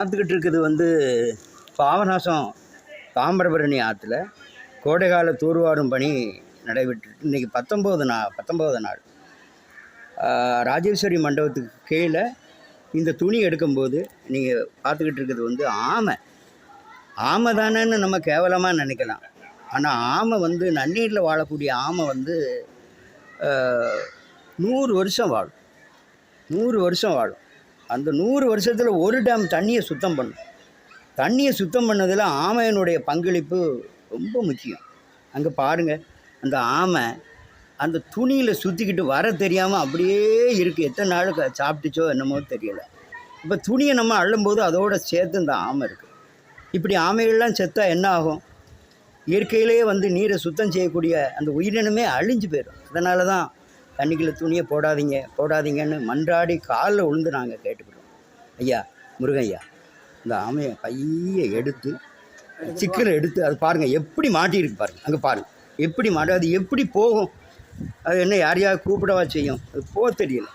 பார்த்துக்கிட்டு இருக்குது வந்து பாபநாசம் தாமிரபரணி ஆற்றுல கோடைகால தூர்வாரும் பணி நடைபெற்று இன்றைக்கி 19 நாள் ராஜேஸ்வரி மண்டபத்துக்கு கீழே இந்த துணி எடுக்கும்போது நீங்கள் பார்த்துக்கிட்டு இருக்கிறது வந்து ஆமை தானேன்னு நம்ம கேவலமாக நினைக்கலாம். ஆனால் ஆமை வந்து நன்னீரில் வாழக்கூடிய ஆமை வந்து 100 வருஷம் வாழும். 100 வருஷம் வாழும். அந்த 100 வருஷத்தில் ஒரு டேம் தண்ணியை சுத்தம் பண்ணும். தண்ணியை சுத்தம் பண்ணதில் ஆமையினுடைய பங்களிப்பு ரொம்ப முக்கியம். அங்கே பாருங்கள், அந்த ஆமை அந்த துணியில் சுற்றிக்கிட்டு வர தெரியாமல் அப்படியே இருக்குது. எத்தனை நாள் சாப்பிட்டுச்சோ என்னமோ தெரியலை. இப்போ துணியை நம்ம அள்ளும்போது அதோடு சேர்த்து இந்த ஆமை இருக்குது. இப்படி ஆமைகள்லாம் செத்தா என்ன ஆகும்? இயற்கையிலேயே வந்து நீரை சுத்தம் செய்யக்கூடிய அந்த உயிரினமே அழிஞ்சு போயிடும். அதனால தான் தண்ணிக்குள்ளே துணியை போடாதீங்கன்னு மன்றாடி காலில் விழுந்து நாங்கள் கேட்டுக்கிட்டோம். ஐயா முருகையா, இந்த ஆமையை கையை எடுத்து சிக்கனை எடுத்து அது பாருங்கள் எப்படி மாட்டியிருக்கு பாருங்கள். அங்கே பாருங்கள் எப்படி மாட்டி, அது எப்படி போகும்? அது என்ன யாரையாவது கூப்பிடவா செய்யும்? அது போக தெரியல.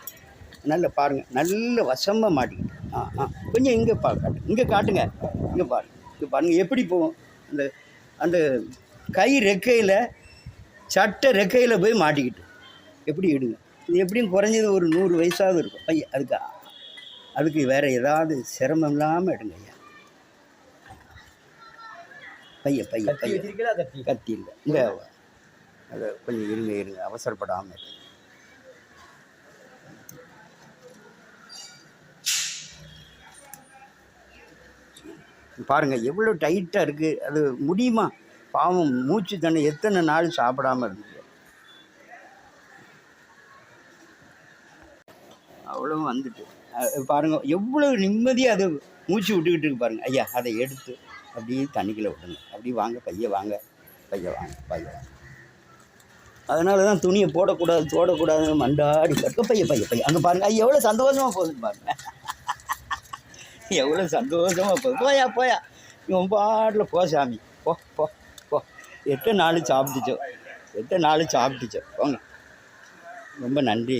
நல்ல பாருங்கள், நல்ல வசமாக மாட்டிக்கிட்டு. கொஞ்சம் இங்கே இங்கே காட்டுங்க. இங்கே பாருங்கள் எப்படி போகும். அந்த கை ரெக்கையில் சட்டை ரெக்கையில் போய் மாட்டிக்கிட்டு எப்படி இடுங்க. இது எப்படியும் குறைஞ்சது ஒரு 100 வயசாவது இருக்கும். ஐயா அதுக்கு வேறு ஏதாவது சிரமம் இல்லாமல் எடுங்க ஐயா. கத்தி இல்லை இங்கே. அதை கொஞ்சம் இருங்க அவசரப்படாமல் இருங்க. பாருங்கள் எவ்வளோ டைட்டாக இருக்குது. அது முடியுமா? பாவம் மூச்சு தண்ணி எத்தனை நாள் சாப்பிடாமல் இருந்துச்சு. அவ்வளோ வந்துட்டு பாருங்கள் எவ்வளோ நிம்மதியாக அது மூச்சு விட்டுக்கிட்டு இருக்கு பாருங்கள். ஐயா அதை எடுத்து அப்படியே தண்ணிக்குள்ளே விட்டுங்க. அப்படி வாங்க பைய வாங்க. அதனால தான் துணியை போடக்கூடாதுன்னு மண்டாடி பைய அங்கே பாருங்கள். ஐயா எவ்வளோ சந்தோஷமாக போகுதுன்னு பாருங்கள். எவ்வளோ சந்தோஷமாக போகுது. போயா இவன் பாட்டில் போ சாமி போ. எத்தனை நாள் சாப்பிட்டுச்சோ போங்க. ரொம்ப நன்றி.